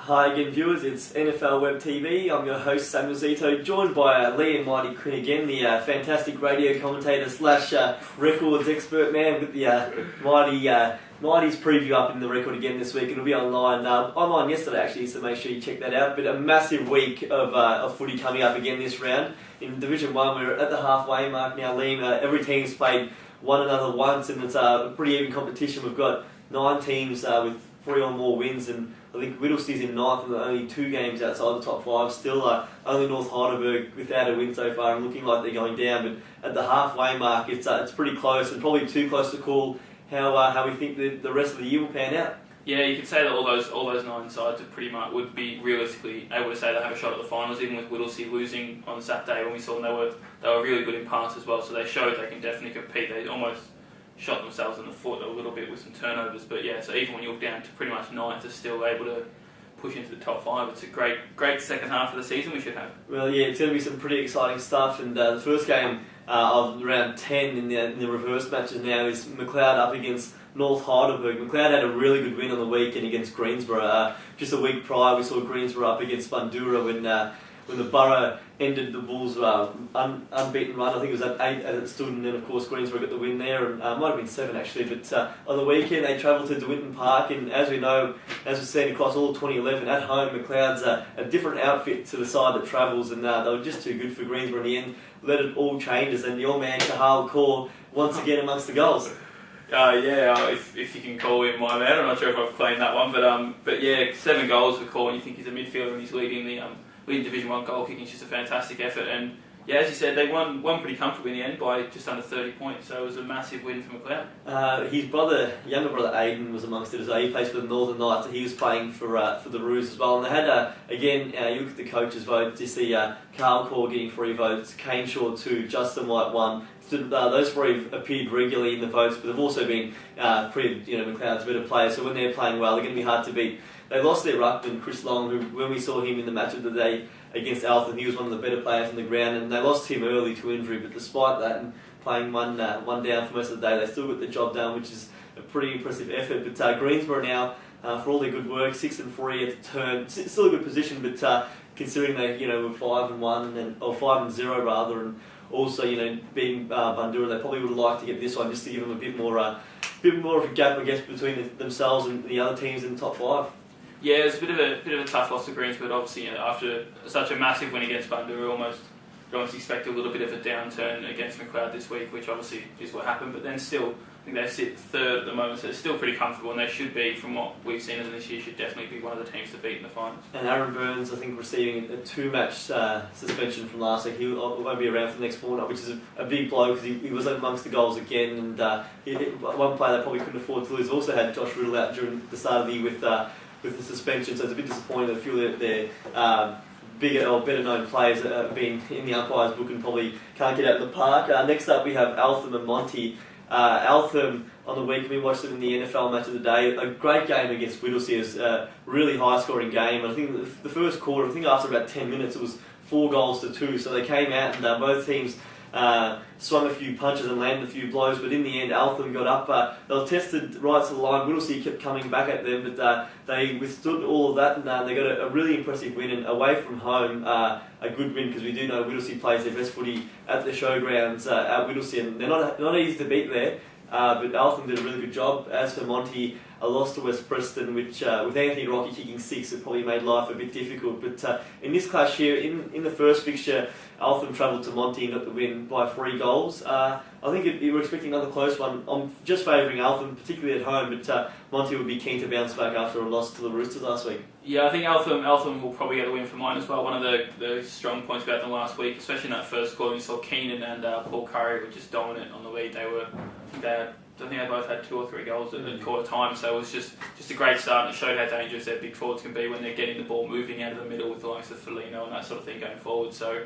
Hi again viewers, it's NFL Web TV. I'm your host Samuel Zito, joined by Liam Mighty Quinn again, the fantastic radio commentator slash records expert man with the Mighty's preview up in the record again this week. It'll be online yesterday actually, so make sure you check that out. But a massive week of footy coming up again this round. In Division 1 we're at the halfway mark now, Liam. Every team's played one another once and it's a pretty even competition. We've got 9 teams with 3 or more wins, and I think Whittlesea's in 9th and only 2 games outside the top 5. Still only North Heidelberg without a win so far and looking like they're going down. But at the halfway mark, it's pretty close and probably too close to call how we think the rest of the year will pan out. Yeah, you could say that all those 9 sides are pretty much would be realistically able to say they have a shot at the finals, even with Whittlesea losing on Saturday when we saw them. They were really good in parts as well, so they showed they can definitely compete. They almost shot themselves in the foot a little bit with some turnovers, but yeah, so even when you look down to pretty much 9th, they're still able to push into the top 5. It's a great second half of the season we should have. Well, yeah, it's going to be some pretty exciting stuff, and the first game of round 10 in the reverse matches now is McLeod up against North Heidelberg. McLeod had a really good win on the weekend against Greensborough. Just a week prior, we saw Greensborough up against Bundoora when the Borough ended the Bulls' unbeaten run. I think it was at 8 as it stood, and then of course Greensborough got the win there, and might have been 7 actually. But on the weekend they travelled to DeWinton Park, and as we know, as we've seen across all of 2011, at home McLeod's a different outfit to the side that travels, and they were just too good for Greensborough in the end. Led it all changes, and your man Kahal Kaur once again amongst the goals. If you can call him my man, I'm not sure if I've claimed that one, but yeah, 7 goals for Kaur, and you think he's a midfielder and he's leading Division 1 goal kicking. It's just a fantastic effort, and yeah, as you said, they won pretty comfortably in the end by just under 30 points, so it was a massive win for McLeod. His younger brother Aidan was amongst it as well. He plays for the Northern Knights, he was playing for the Roos as well, and they had again, you look at the coaches' vote, you see Carl Kaur getting 3 votes, Kane Shaw 2, Justin White 1. So, those 3 appeared regularly in the votes, but they've also been McLeod's better players, so when they're playing well, they're going to be hard to beat. They lost their ruckman, Chris Long, who, when we saw him in the match of the day against Alton, he was one of the better players on the ground, and they lost him early to injury, but despite that, and playing one down for most of the day, they still got the job done, which is a pretty impressive effort. But Greensborough now, for all their good work, 6-3 at the turn, still a good position, but considering they were 5-1 or 5-0 rather, and also beating Bundoora, they probably would have liked to get this one just to give them a bit more of a gap, I guess, between themselves and the other teams in the top 5. Yeah, it was a bit of a tough loss to Greensborough. Obviously, after such a massive win against Bundoora, almost expect a little bit of a downturn against McLeod this week, which obviously is what happened. But then still, I think they sit 3rd at the moment, so it's still pretty comfortable, and they should be, from what we've seen of them this year, should definitely be one of the teams to beat in the finals. And Aaron Burns, I think, receiving a 2-match suspension from last week. He won't be around for the next fortnight, which is a big blow because he was amongst the goals again, and one player they probably couldn't afford to lose. Also had Josh Riddle out during the start of the year with the suspension, so it's a bit disappointing that a few of their bigger or better known players that have been in the umpires book and probably can't get out of the park. Next up we have Eltham and Monty. Eltham on the week, we watched them in the NFL match of the day. A great game against Whittlesea. It was a really high scoring game. I think the first quarter, after about 10 minutes, it was 4-2, so they came out and both teams swung a few punches and landed a few blows, but in the end Eltham got up. They were tested right to the line. Whittlesea kept coming back at them, but they withstood all of that, and they got a really impressive win, and away from home a good win, because we do know Whittlesea plays their best footy at the showgrounds at Whittlesea, and they're not easy to beat there. But Eltham did a really good job. As for Monty, a loss to West Preston, which with Anthony Rocky kicking 6, it probably made life a bit difficult. But in this clash here, in the first fixture, Eltham travelled to Monty and got the win by 3 goals. I think you were expecting another close one. I'm just favouring Eltham, particularly at home, but Monty would be keen to bounce back after a loss to the Roosters last week. Yeah, I think Eltham will probably get the win for mine as well. One of the strong points about them last week, especially in that first quarter, we saw Keenan and Paul Curry were just dominant on the lead. I think they both had 2 or 3 goals at quarter time, so it was just a great start, and it showed how dangerous their big forwards can be when they're getting the ball moving out of the middle with the likes of Felino and that sort of thing going forward. So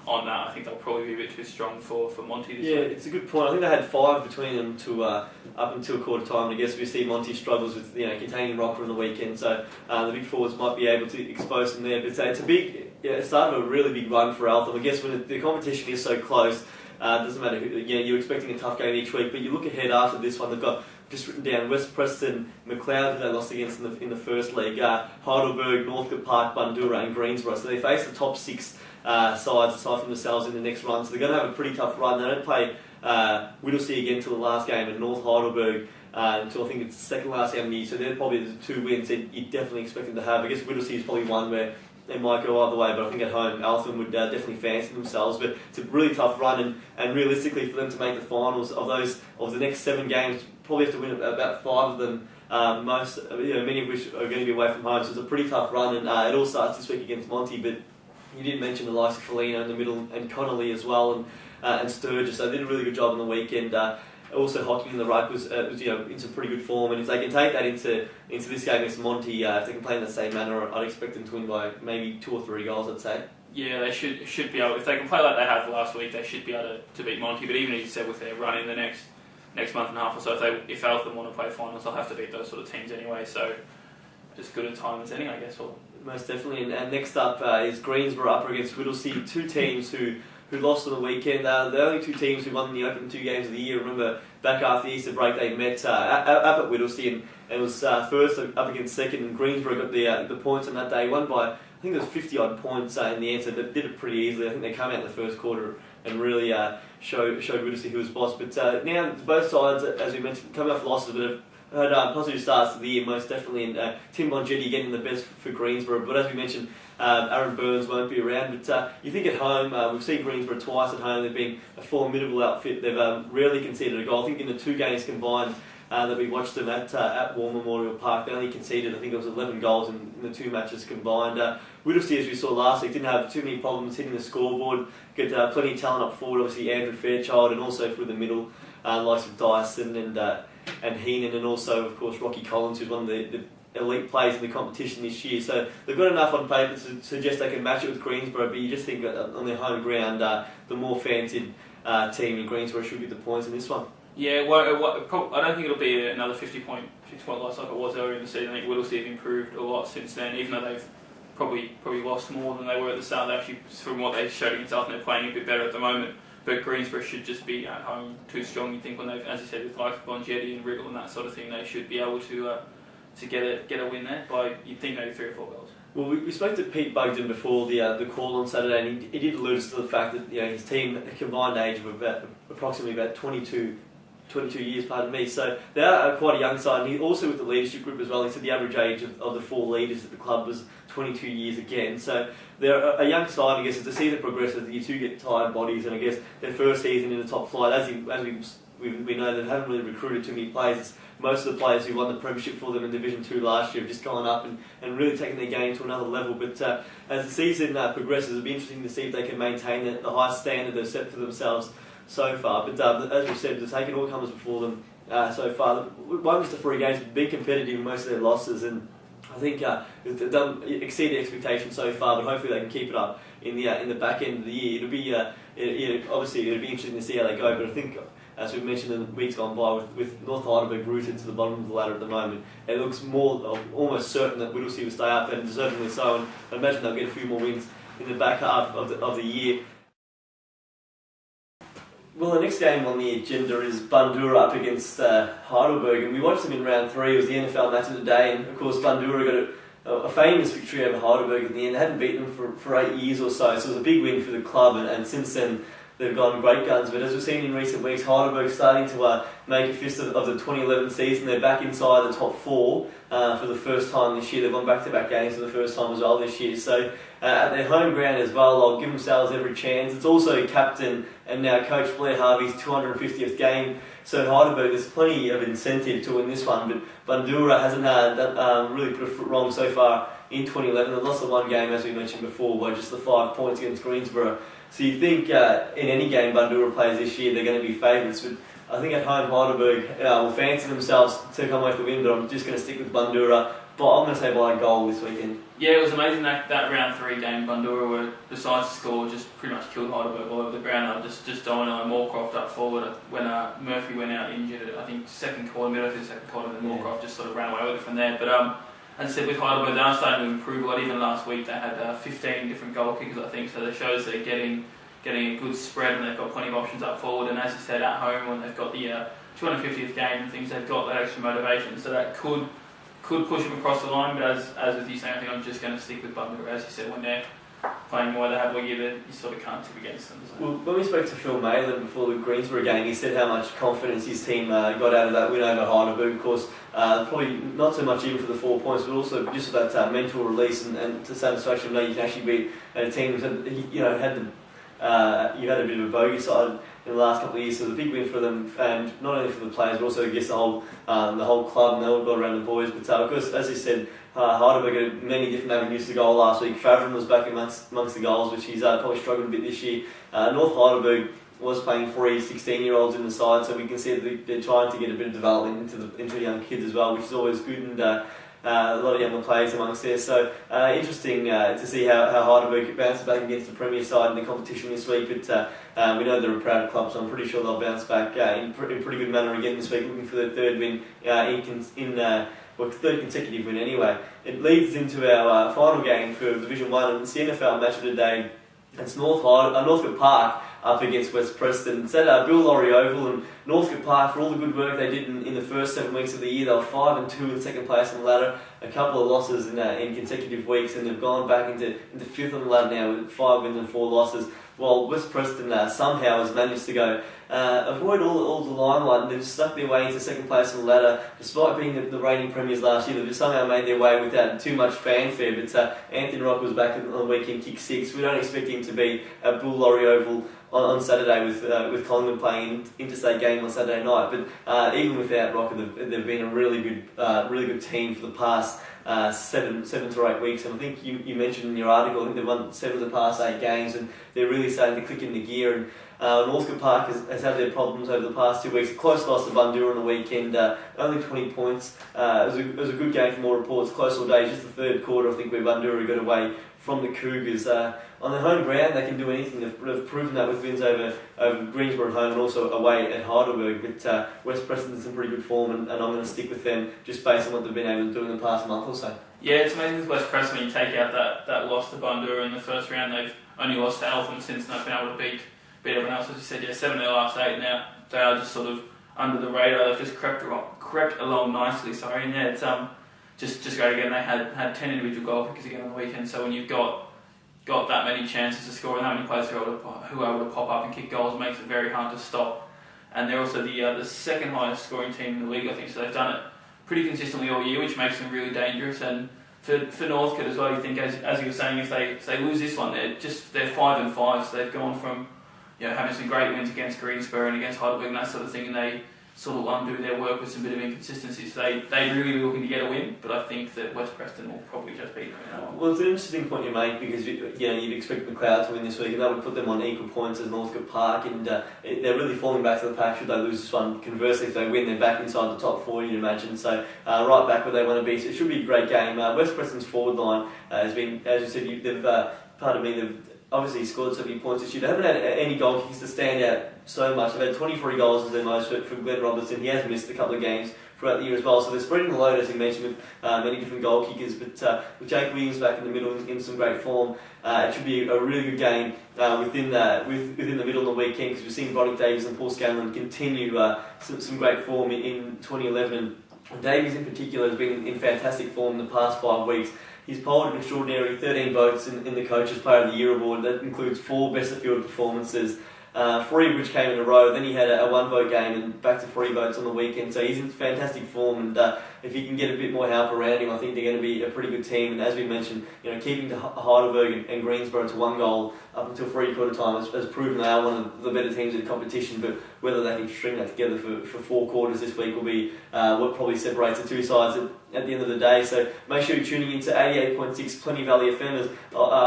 on that, I think they'll probably be a bit too strong for Monty this week. It's a good point. I think they had 5 between them to up until quarter time. I guess we see Monty struggles with containing Rocker on the weekend, so the big forwards might be able to expose them there. But it's a big, it started a really big run for Eltham. I guess when the competition is so close, it doesn't matter who, you're expecting a tough game each week, but you look ahead after this one, they've got just written down West Preston, McLeod, who they lost against in the first league, Heidelberg, Northcote Park, Bundoora and Greensborough. So they face the top 6 sides aside from themselves in the next run. So they're going to have a pretty tough run. They don't play Whittlesea again until the last game, and North Heidelberg until I think it's the second last game of the year. So they're probably the 2 wins that you definitely expect them to have. I guess Whittlesea is probably one where they might go either way, but I think at home Alton would definitely fancy themselves. But it's a really tough run, and realistically for them to make the finals of the next 7 games, probably have to win about 5 of them. Many of which are going to be away from home, so it's a pretty tough run. And it all starts this week against Monty. But you did mention the likes of Foligno in the middle and Connolly as well, and Sturgis. So they did a really good job on the weekend. Also, Hocking in the ruck was in some pretty good form, and if they can take that into this game against Monty, if they can play in the same manner, I'd expect them to win by maybe 2 or 3 goals. I'd say. Yeah, they should be able. If they can play like they have last week, they should be able to beat Monty. But even as you said, with their run in the next month and a half or so, if Alton want to play finals, they'll have to beat those sort of teams anyway. So as good a time as any, I guess. Most definitely. And next up is Greensborough up against Whittlesea, 2 teams who lost on the weekend. The only 2 teams who won the opening 2 games of the year. Remember, back after the Easter break, they met up at Whittlesea, and it was first up against second, and Greensborough got the points on that day. Won by, I think it was 50-odd points in the end, so they did it pretty easily. I think they came out in the first quarter and really showed Whittlesea who was boss. But now both sides, as we mentioned, coming off losses, but have had positive starts to the year, most definitely. And Tim Bongetti getting the best for Greensborough. But as we mentioned, Aaron Burns won't be around. But you think at home, we've seen Greensborough twice at home. They've been a formidable outfit. They've rarely conceded a goal. I think in the 2 games combined that we watched them at War Memorial Park, they only conceded, I think it was 11 goals in the 2 matches combined. Whittlesea, as we saw last week, didn't have too many problems hitting the scoreboard. Got plenty of talent up forward, obviously Andrew Fairchild, and also through the middle, likes of Dyson and Heenan, and also, of course, Rocky Collins, who's one of the elite players in the competition this year. So they've got enough on paper to suggest they can match it with Greensborough, but you just think on their home ground, the more fancied team in Greensborough should get the points in this one. Yeah, I don't think it'll be another 50-point loss like it was earlier in the season. I think Whittlesea have improved a lot since then, even though they've probably lost more than they were at the start. They actually, from what they showed against Alton, they're playing a bit better at the moment. But Greensborough should just be at home too strong. You think when they've, as you said, with like Bongetti and Riddle and that sort of thing, they should be able to get a win there by, you'd think, maybe 3 or 4 goals. Well, we spoke to Pete Bugden before the call on Saturday, and he did allude to the fact that his team, a combined age of approximately 22 years, pardon me. So they are quite a young side, and he also with the leadership group as well. He said the average age of the 4 leaders at the club was 22 years again. So they're a young side. I guess as the season progresses, you do get tired bodies, and I guess their first season in the top flight, as we know, they haven't really recruited too many players. Most of the players who won the premiership for them in Division 2 last year have just gone up and really taken their game to another level. But as the season progresses, it'll be interesting to see if they can maintain the high standard they've set for themselves so far. But as we said, they've taken all comers before them so far. One just the 3 games, been competitive in most of their losses, and I think they've done exceeded expectations so far. But hopefully they can keep it up in the back end of the year. It'll be obviously it'll be interesting to see how they go. But I think, as we've mentioned in the weeks gone by, with North Heidelberg rooted to the bottom of the ladder at the moment, it looks almost certain that Whittlesea will stay up, and deservedly so. And I imagine they'll get a few more wins in the back half of the year. Well, the next game on the agenda is Bundoora up against Heidelberg, and we watched them in round 3. It was the NFL match of the day, and of course Bundoora got a famous victory over Heidelberg in the end. They hadn't beaten them for 8 years or so, so it was a big win for the club, and since then they've gone great guns. But as we've seen in recent weeks, Heidelberg starting to make a fist of the 2011 season. They're back inside the top 4 for the first time this year. They've won back-to-back games for the first time as well this year. So at their home ground as well, they'll give themselves every chance. It's also captain and now coach Blair Harvey's 250th game. So Heidelberg, there's plenty of incentive to win this one. But Bundoora hasn't really put a foot wrong so far in 2011. They've lost the 1 game, as we mentioned before, by just the 5 points against Greensborough. So you think in any game Bundoora plays this year, they're going to be favourites. But I think at home Heidelberg will fancy themselves to come away with the win, but I'm just going to stick with Bundoora. But I'm going to say by a goal this weekend. Yeah, it was amazing that round 3 game. Bundoora were, besides the score, just pretty much killed Heidelberg all over the ground. Just dominating Moorcroft up forward when Murphy went out injured. I think middle of the second quarter, then Moorcroft just sort of ran away with it from there. But as I said, with Heidelberg, they are starting to improve a lot. Even last week, they had 15 different goal kickers, I think. So that shows they're getting a good spread, and they've got plenty of options up forward. And as you said, at home, when they've got the 250th game and things, they've got that extra motivation, so that could push them across the line. But as with you saying, I think I'm just going to stick with Bundoora. As you said, when they're playing the way they have all year, you sort of can't tip against them. So. Well, when we spoke to Phil Mayland before the Greensboro game, he said how much confidence his team got out of that win over Heidelberg. Of course, probably not so much even for the 4 points, but also just for that mental release and to satisfaction of knowing you can actually beat a team that you had a bit of a bogey side in the last couple of years, so it was a big win for them, and not only for the players, but also I guess the whole club, and they all got around the boys. But of course, as you said, Heidelberg had many different avenues to goal last week. Favren was back amongst the goals, which he's probably struggled a bit this year. North Heidelberg was playing 3 16-year-olds in the side, so we can see that they're trying to get a bit of development into the young kids as well, which is always good, and a lot of younger players amongst there. So interesting to see how Heidelberg bounces back against the Premier side in the competition this week. But we know they're a proud club, so I'm pretty sure they'll bounce back in pretty good manner again this week, looking for their third win third consecutive win anyway. It leads into our final game for Division 1, and it's the NFL match of the day. It's Northcote Park up against West Preston. It's at Bill Laurie Oval, and Northcote Park, for all the good work they did in the first 7 weeks of the year, they were 5-2 in second place on the ladder. A couple of losses in consecutive weeks, and they've gone back into 5th on the ladder now with 5 wins and 4 losses. While West Preston somehow has managed to go avoid all the limelight, and they've stuck their way into second place on the ladder, despite being the reigning premiers last year. They've somehow made their way without too much fanfare. But Anthony Rock was back on the weekend, kick 6. We don't expect him to be at Bull Laurie Oval on Saturday with Collingwood playing an interstate game on Saturday night. But even without Rock, they've been a really good team for the past 7 to 8 weeks. And I think you mentioned in your article, I think they've won 7 of the past 8 games, and they're really starting to click into gear. And Northcote Park has had their problems over the past 2 weeks. A close loss to Bundoora on the weekend, only 20 points. It was a good game from all reports, close all day. Just the third quarter, I think, where Bundoora got away from the Cougars. On their home ground, they can do anything. They've proven that with wins over Greensboro at home and also away at Heidelberg. But West Preston's in pretty good form, and I'm going to stick with them just based on what they've been able to do in the past month or so. Yeah, it's amazing with West Preston when you take out that loss to Bundoora in the first round. They've only lost to Eltham since, and they've been able to beat everyone else. As you said, 7 of their last 8 now. They are just sort of under the radar. They've just crept along nicely. Sorry, and yeah, it's just great again. They had 10 individual goal kickers again on the weekend. So when you've got that many chances to score and that many players who are able to pop up and kick goals, it makes it very hard to stop. And they're also the second highest scoring team in the league, I think. So they've done it pretty consistently all year, which makes them really dangerous. And for Northcote as well, you think, as you were saying, if they lose this one, they're 5-5. So they've gone from having some great wins against Greensboro and against Heidelberg and that sort of thing, and they sort of undo their work with some bit of inconsistency. So they really looking to get a win, but I think that West Preston will probably just beat them in that one. Well, it's an interesting point you make, because you'd expect McLeod to win this week, and that would put them on equal points as Northcote Park, and they're really falling back to the pack should they lose this one. Conversely, if they win, they're back inside the top 4, you'd imagine. So right back where they want to be. So it should be a great game. West Preston's forward line has been, as you said, they've obviously scored 70 points this year. They haven't had any goal kicks to stand out so much. They've had 23 goals as their most for Glenn Robertson. He has missed a couple of games throughout the year as well. So they're spreading the load, as you mentioned, with many different goal kickers. But with Jake Williams back in the middle in some great form, it should be a really good game within the middle of the weekend, because we've seen Broderick Davies and Paul Scanlon continue some great form in 2011. And Davies in particular has been in fantastic form in the past 5 weeks. He's polled an extraordinary 13 votes in the Coaches Player of the Year award. That includes 4 best of field performances, 3 of which came in a row. Then he had a 1-vote game and back to 3 votes on the weekend. So he's in fantastic form, and if he can get a bit more help around him, I think they're going to be a pretty good team. And as we mentioned, keeping to Heidelberg and Greensboro to 1 goal up until 3/4 time has proven they are one of the better teams in the competition. But whether they can string that together for 4 quarters this week will be what probably separates the two sides at the end of the day. So make sure you're tuning into 88.6 Plenty Valley FM, as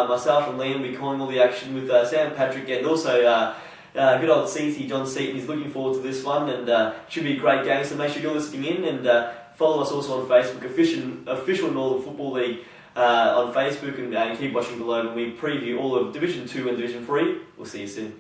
myself and Liam will be calling all the action with Sam Patrick, and also good old CT John Seaton. He's looking forward to this one, and it should be a great game. So make sure you're listening in, and follow us also on Facebook, official Northern Football League on Facebook, and keep watching below when we preview all of Division 2 and Division 3. We'll see you soon.